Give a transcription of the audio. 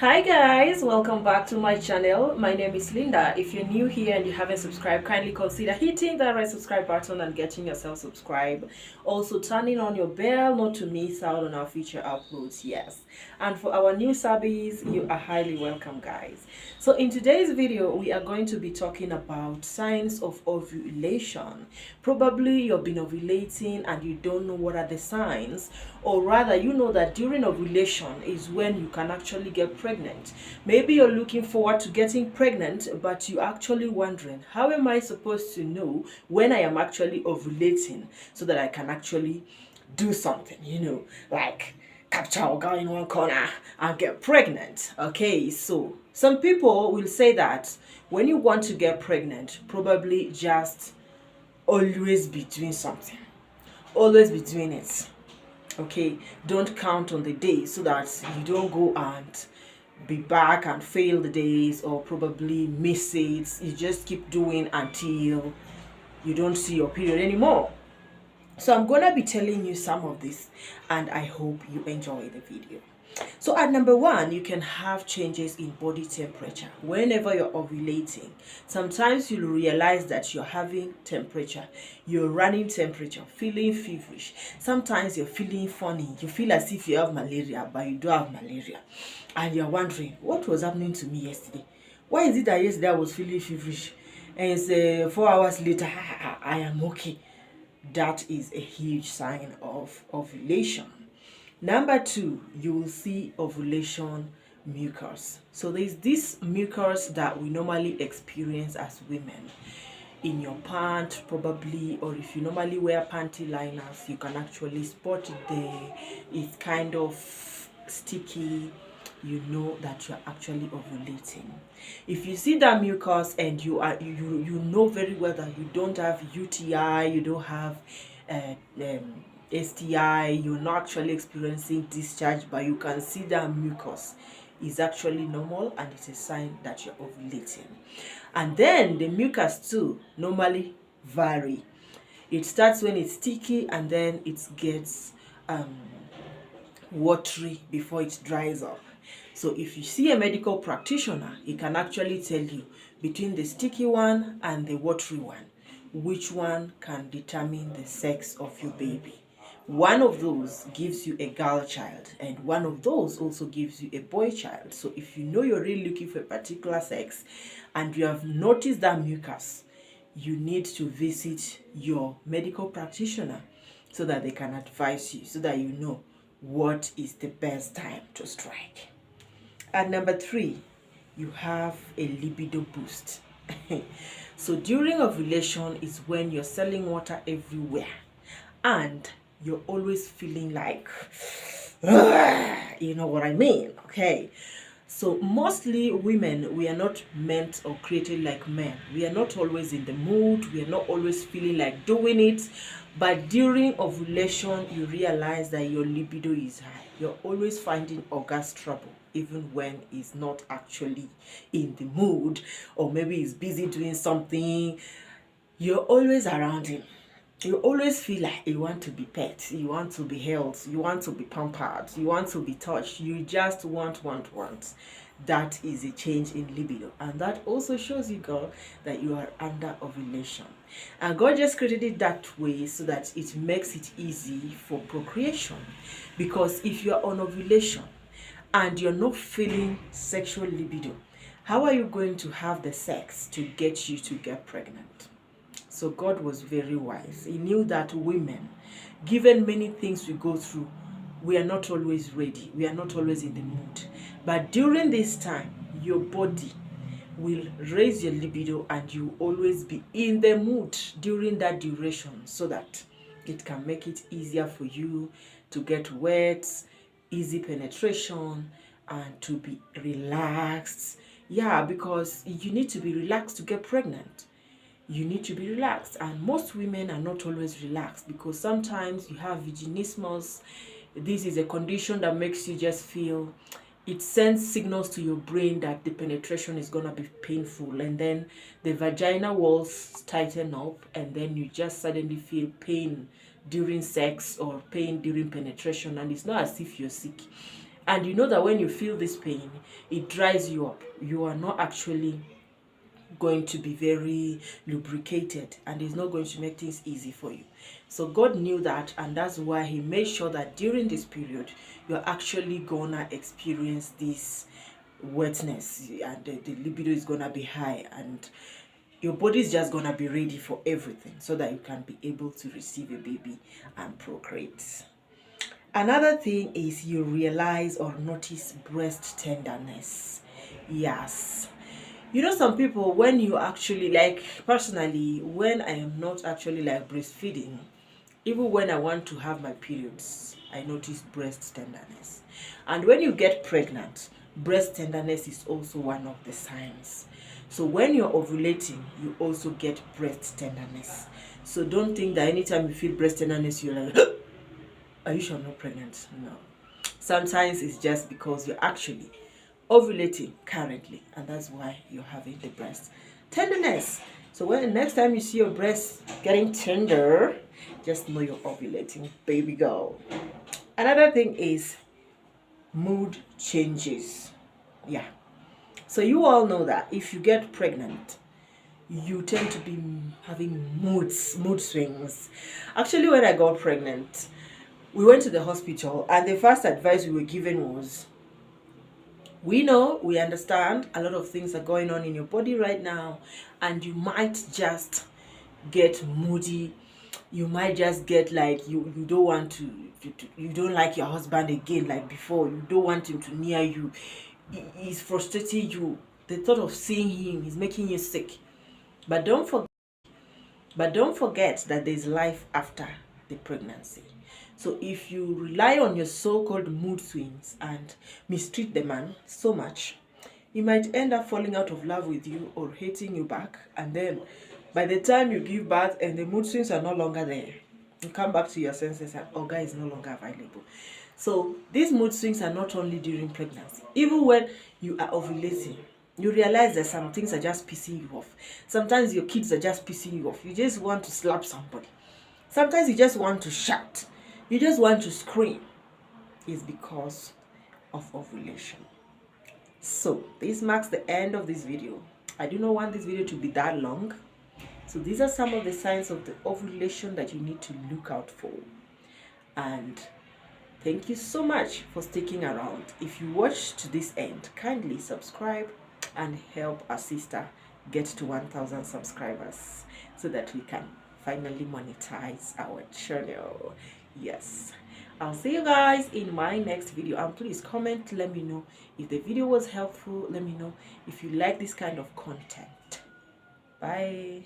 Hi guys, welcome back to my channel. My name is Linda. If you're new here and you haven't subscribed, kindly consider hitting that red subscribe button and getting yourself subscribed. Also turning on your bell not to miss out on our future uploads. Yes, and for our new subbies, you are highly welcome guys. So in today's video we are going to be talking about signs of ovulation. Probably you've been ovulating and you don't know what are the signs, or rather you know that during ovulation is when you can actually get pregnant. Maybe you're looking forward to getting pregnant, but you're actually wondering, how am I supposed to know when I am actually ovulating so that I can actually do something, like capture a girl in one corner and get pregnant. Okay, so some people will say that when you want to get pregnant, probably just always be doing something, always be doing it. Okay, don't count on the day so that you don't go and be back and fail the days or probably miss it. You just keep doing until you don't see your period anymore. So I'm gonna be telling you some of this and I hope you enjoy the video. So at number one, you can have changes in body temperature whenever you're ovulating. Sometimes you'll realize that you're having temperature, you're running temperature, feeling feverish. Sometimes you're feeling funny, you feel as if you have malaria but you don't have malaria, and you're wondering what was happening to me yesterday. Why is it that yesterday I was feeling feverish and it's 4 hours later I am okay? That is a huge sign of ovulation. Number two, you will see ovulation mucus. So there's this mucus that we normally experience as women in your pant probably, or if you normally wear panty liners, you can actually spot it there. It's kind of sticky. You know that you're actually ovulating. If you see that mucus and you know very well that you don't have UTI, you don't have STI, you're not actually experiencing discharge, but you can see that mucus is actually normal and it's a sign that you're ovulating. And then the mucus too normally vary. It starts when it's sticky and then it gets watery before it dries up. So if you see a medical practitioner, he can actually tell you between the sticky one and the watery one, which one can determine the sex of your baby. One of those gives you a girl child and one of those also gives you a boy child. So if you know you're really looking for a particular sex and you have noticed that mucus, you need to visit your medical practitioner so that they can advise you, so that you know what is the best time to strike. At number three, you have a libido boost. So during ovulation is when you're selling water everywhere and you're always feeling like, you know what I mean, okay? So mostly women, we are not meant or created like men. We are not always in the mood. We are not always feeling like doing it. But during ovulation, you realize that your libido is high. You're always finding orgasm trouble, even when he's not actually in the mood, or maybe he's busy doing something. You're always around him. You always feel like you want to be pet, you want to be held, you want to be pampered, you want to be touched, you just want. That is a change in libido, and that also shows you, girl, that you are under ovulation. And God just created it that way so that it makes it easy for procreation. Because if you are on ovulation and you're not feeling sexual libido, how are you going to have the sex to get you to get pregnant? So God was very wise. He knew that women, given many things we go through, we are not always ready. We are not always in the mood. But during this time, your body will raise your libido and you always be in the mood during that duration so that it can make it easier for you to get wet, easy penetration, and to be relaxed. Yeah, because you need to be relaxed to get pregnant. You need to be relaxed, and most women are not always relaxed because sometimes you have vaginismus. This is a condition that makes you just feel, it sends signals to your brain that the penetration is gonna be painful, and then the vaginal walls tighten up and then you just suddenly feel pain during sex or pain during penetration, and it's not as if you're sick. And you know that when you feel this pain, it dries you up. You are not actually going to be very lubricated, and it's not going to make things easy for you. So God knew that, and that's why he made sure that during this period you're actually gonna experience this wetness, and the libido is gonna be high, and your body is just gonna be ready for everything so that you can be able to receive a baby and procreate. Another thing is you realize or notice breast tenderness. Yes. You know, some people, when you actually, like, personally, when I am not actually like breastfeeding, even when I want to have my periods, I notice breast tenderness. And when you get pregnant, breast tenderness is also one of the signs. So when you're ovulating, you also get breast tenderness. So don't think that anytime you feel breast tenderness, you're like, are you sure I'm not pregnant? No. Sometimes it's just because you're actually ovulating currently, and that's why you're having the breast tenderness. So when the next time you see your breast getting tender, just know you're ovulating, baby girl. Another thing is mood changes. Yeah. So you all know that if you get pregnant, you tend to be having mood swings. Actually, when I got pregnant, we went to the hospital, and the first advice we were given was, we know, we understand a lot of things are going on in your body right now, and you might just get moody. You might just get like, you don't want you don't like your husband again like before. You don't want him to near you. He's frustrating you. The thought of seeing him is making you sick. But don't forget that there's life after the pregnancy. So if you rely on your so-called mood swings and mistreat the man so much, he might end up falling out of love with you or hating you back. And then by the time you give birth and the mood swings are no longer there, you come back to your senses and Oga is no longer available. So these mood swings are not only during pregnancy. Even when you are ovulating, you realize that some things are just pissing you off. Sometimes your kids are just pissing you off. You just want to slap somebody. Sometimes you just want to shout. You just want to scream. It's because of ovulation. So this marks the end of this video. I do not want this video to be that long. So these are some of the signs of the ovulation that you need to look out for. And thank you so much for sticking around. If you watched to this end, kindly subscribe and help our sister get to 1,000 subscribers so that we can finally monetize our channel. Yes. I'll see you guys in my next video, and please comment, let me know if the video was helpful. Let me know if you like this kind of content. Bye.